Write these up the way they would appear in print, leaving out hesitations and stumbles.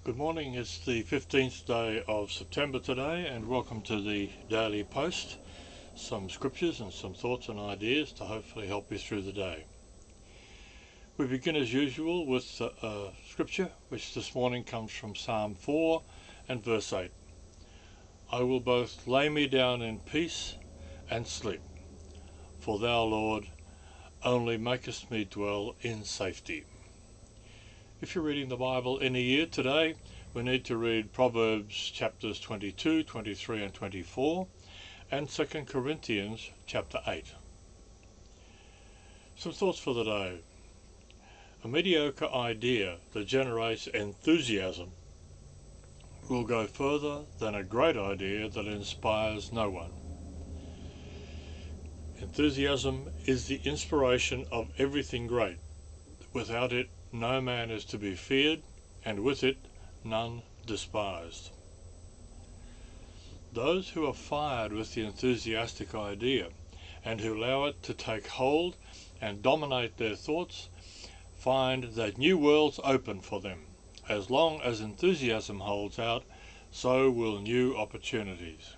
Good morning, it's the 15th day of September today, and welcome to the Daily Post. Some scriptures and some thoughts and ideas to hopefully help you through the day. We begin as usual with scripture, which this morning comes from Psalm 4 and verse 8. I will both lay me down in peace and sleep, for thou, Lord, only makest me dwell in safety. If you're reading the Bible in a year today, we need to read Proverbs chapters 22, 23 and 24 and 2 Corinthians chapter 8. Some thoughts for the day. A mediocre idea that generates enthusiasm will go further than a great idea that inspires no one. Enthusiasm is the inspiration of everything great. Without it, no man is to be feared, and with it, none despised. Those who are fired with the enthusiastic idea, and who allow it to take hold and dominate their thoughts, find that new worlds open for them. As long as enthusiasm holds out, so will new opportunities.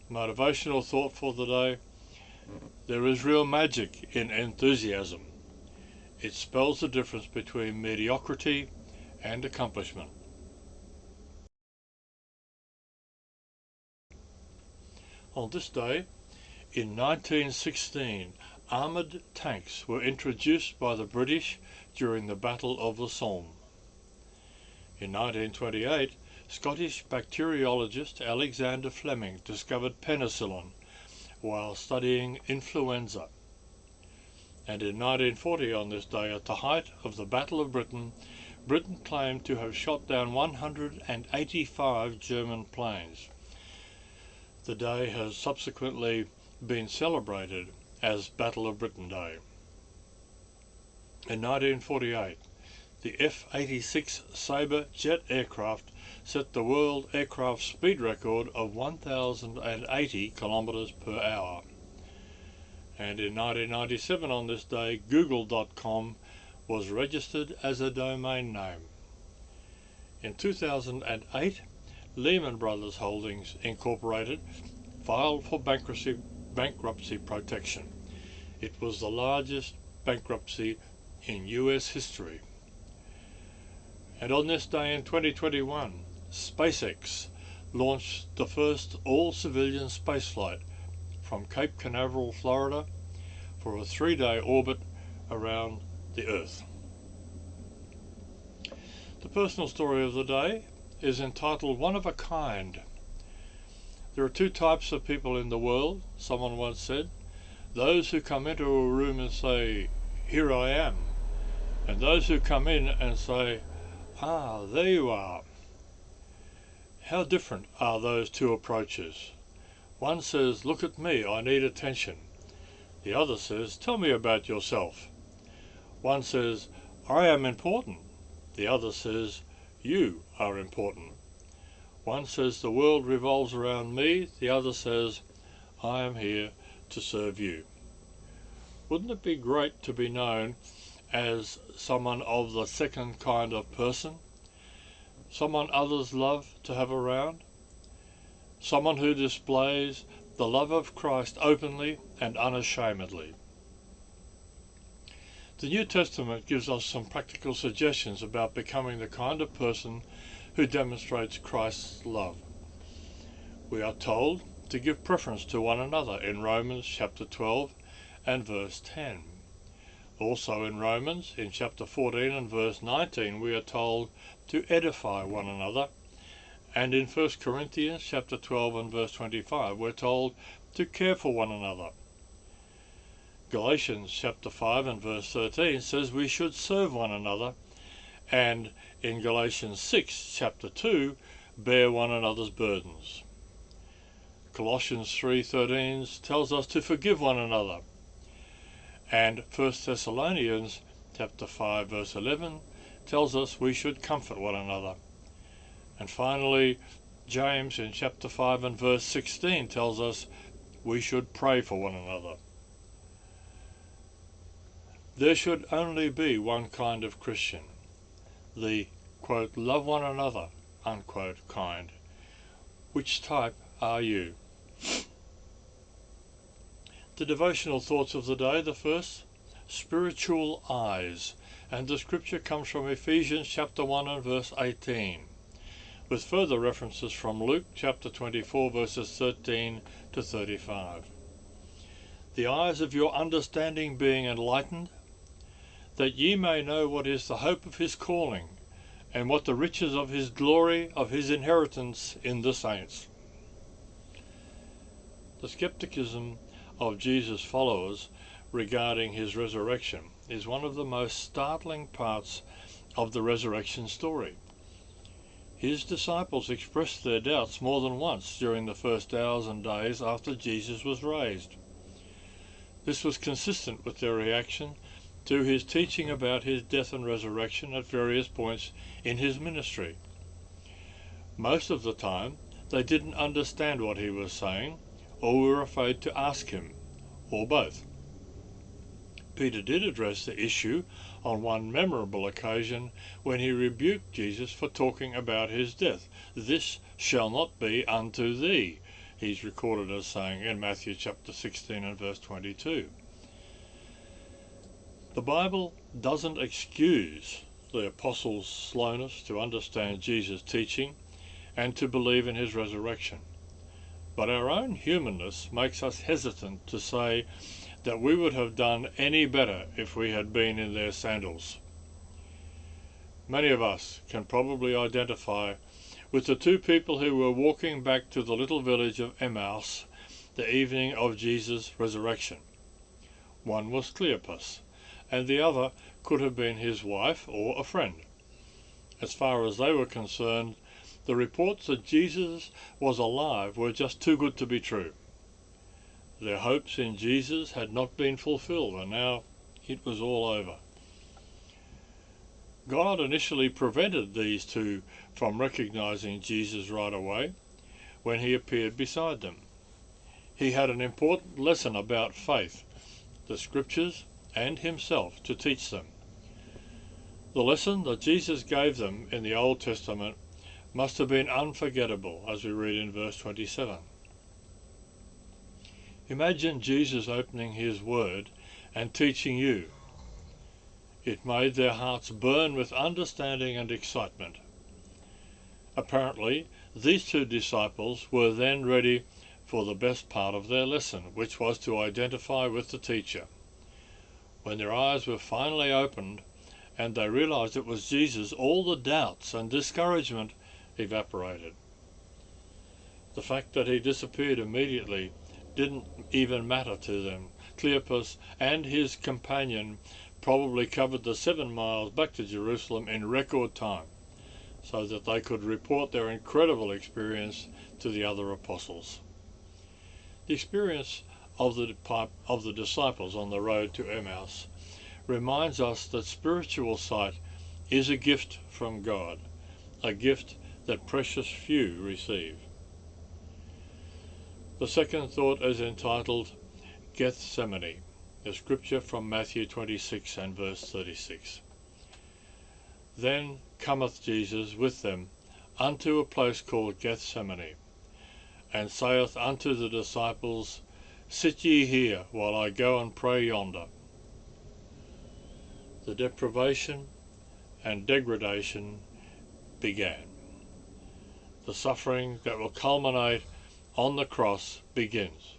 Motivational thought for the day. There is real magic in enthusiasm. It spells the difference between mediocrity and accomplishment. On this day, in 1916, armoured tanks were introduced by the British during the Battle of the Somme. In 1928, Scottish bacteriologist Alexander Fleming discovered penicillin while studying influenza. And in 1940, on this day, at the height of the Battle of Britain, Britain claimed to have shot down 185 German planes. The day has subsequently been celebrated as Battle of Britain Day. In 1948, the F-86 Sabre jet aircraft set the world aircraft speed record of 1,080 kilometers per hour. And in 1997, on this day, Google.com was registered as a domain name. In 2008, Lehman Brothers Holdings Incorporated filed for bankruptcy protection. It was the largest bankruptcy in US history. And on this day in 2021, SpaceX launched the first all-civilian spaceflight from Cape Canaveral, Florida, for a 3-day orbit around the Earth. The personal story of the day is entitled One of a Kind. There are two types of people in the world, someone once said. Those who come into a room and say, "Here I am," and those who come in and say, "Ah, there you are." How different are those two approaches? One says, "Look at me, I need attention." The other says, "Tell me about yourself." One says, "I am important." The other says, "You are important." One says, "The world revolves around me." The other says, "I am here to serve you." Wouldn't it be great to be known as someone of the second kind of person? Someone others love to have around? Someone who displays the love of Christ openly and unashamedly. The New Testament gives us some practical suggestions about becoming the kind of person who demonstrates Christ's love. We are told to give preference to one another in Romans chapter 12 and verse 10. Also in Romans, in chapter 14 and verse 19, we are told to edify one another. And in 1 Corinthians chapter 12 and verse 25, we're told to care for one another. Galatians chapter 5 and verse 13 says we should serve one another. And in Galatians 6 chapter 2, bear one another's burdens. Colossians 3:13 tells us to forgive one another. And 1 Thessalonians chapter 5 verse 11 tells us we should comfort one another. And finally, James in chapter 5 and verse 16 tells us we should pray for one another. There should only be one kind of Christian, the, quote, love one another, unquote, kind. Which type are you? The devotional thoughts of the day, the first, spiritual eyes, and the scripture comes from Ephesians chapter 1 and verse 18, with further references from Luke chapter 24 verses 13 to 35. The eyes of your understanding being enlightened, that ye may know what is the hope of his calling, and what the riches of his glory of his inheritance in the saints. The skepticism of Jesus' followers regarding his resurrection is one of the most startling parts of the resurrection story. His disciples expressed their doubts more than once during the first hours and days after Jesus was raised. This was consistent with their reaction to his teaching about his death and resurrection at various points in his ministry. Most of the time, they didn't understand what he was saying, or were afraid to ask him, or both. Peter did address the issue on one memorable occasion when he rebuked Jesus for talking about his death. This shall not be unto thee, he's recorded as saying in Matthew chapter 16 and verse 22. The Bible doesn't excuse the apostles' slowness to understand Jesus' teaching and to believe in his resurrection. But our own humanness makes us hesitant to say that we would have done any better if we had been in their sandals. Many of us can probably identify with the two people who were walking back to the little village of Emmaus the evening of Jesus' resurrection. One was Cleopas, and the other could have been his wife or a friend. As far as they were concerned, the reports that Jesus was alive were just too good to be true. Their hopes in Jesus had not been fulfilled, and now it was all over. God initially prevented these two from recognizing Jesus right away when he appeared beside them. He had an important lesson about faith, the scriptures, and himself to teach them. The lesson that Jesus gave them in the Old Testament must have been unforgettable, as we read in verse 27. Imagine Jesus opening his word and teaching you. It made their hearts burn with understanding and excitement. Apparently, these two disciples were then ready for the best part of their lesson, which was to identify with the teacher. When their eyes were finally opened and they realized it was Jesus, all the doubts and discouragement evaporated. The fact that he disappeared immediately didn't even matter to them. Cleopas and his companion probably covered the 7 miles back to Jerusalem in record time, so that they could report their incredible experience to the other apostles. The experience of the disciples on the road to Emmaus reminds us that spiritual sight is a gift from God, a gift that precious few receive. The second thought is entitled Gethsemane, a scripture from Matthew 26 and verse 36. Then cometh Jesus with them unto a place called Gethsemane, and saith unto the disciples, Sit ye here, while I go and pray yonder. The deprivation and degradation began. The suffering that will culminate on the cross begins.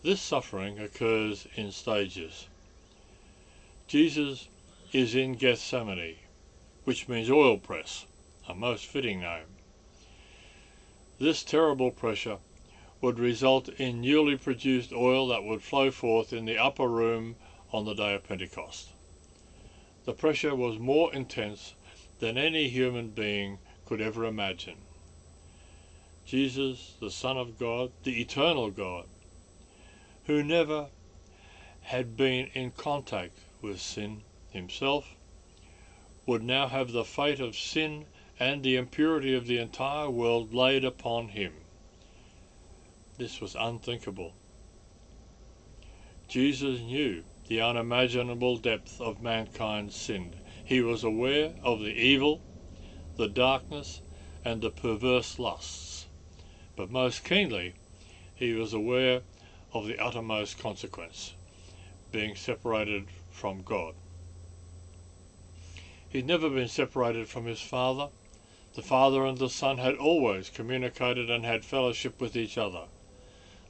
This suffering occurs in stages. Jesus is in Gethsemane, which means oil press, a most fitting name. This terrible pressure would result in newly produced oil that would flow forth in the upper room on the day of Pentecost. The pressure was more intense than any human being could ever imagine. Jesus, the Son of God, the eternal God, who never had been in contact with sin himself, would now have the fate of sin and the impurity of the entire world laid upon him. This was unthinkable. Jesus knew the unimaginable depth of mankind's sin. He was aware of the evil, the darkness, and the perverse lusts. But most keenly, he was aware of the uttermost consequence, being separated from God. He'd never been separated from his Father. The Father and the Son had always communicated and had fellowship with each other.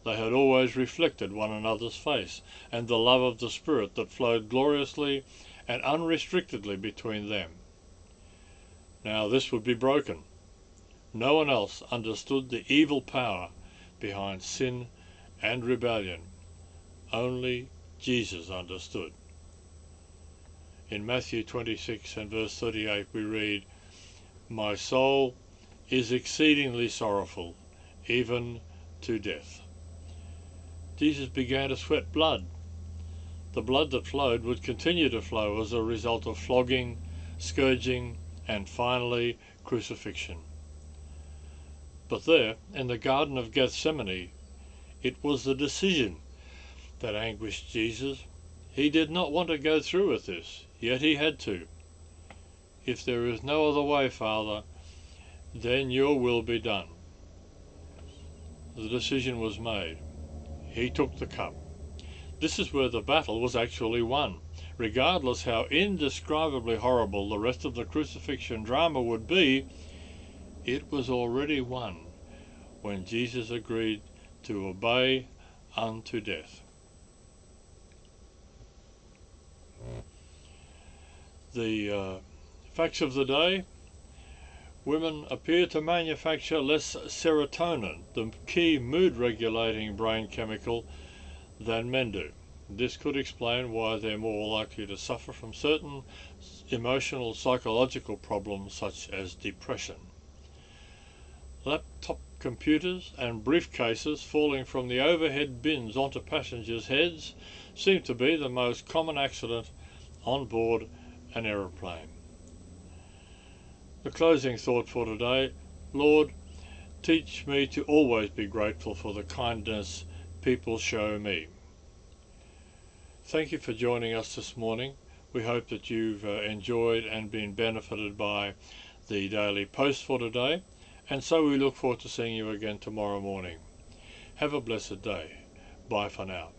They had always reflected one another's face, and the love of the Spirit that flowed gloriously and unrestrictedly between them. Now this would be broken. No one else understood the evil power behind sin and rebellion. Only Jesus understood. In Matthew 26 and verse 38 we read, "My soul is exceedingly sorrowful, even to death." Jesus began to sweat blood. The blood that flowed would continue to flow as a result of flogging, scourging, and finally crucifixion. But there, in the Garden of Gethsemane, it was the decision that anguished Jesus. He did not want to go through with this, yet he had to. "If there is no other way, Father, then your will be done." The decision was made. He took the cup. This is where the battle was actually won. Regardless how indescribably horrible the rest of the crucifixion drama would be, it was already won when Jesus agreed to obey unto death. The facts of the day: women appear to manufacture less serotonin, the key mood-regulating brain chemical, than men do. This could explain why they're more likely to suffer from certain emotional psychological problems such as depression. Laptop computers and briefcases falling from the overhead bins onto passengers' heads seem to be the most common accident on board an aeroplane. The closing thought for today: Lord, teach me to always be grateful for the kindness people show me. Thank you for joining us this morning. We hope that you've enjoyed and been benefited by the daily post for today, and so we look forward to seeing you again tomorrow morning. Have a blessed day. Bye for now.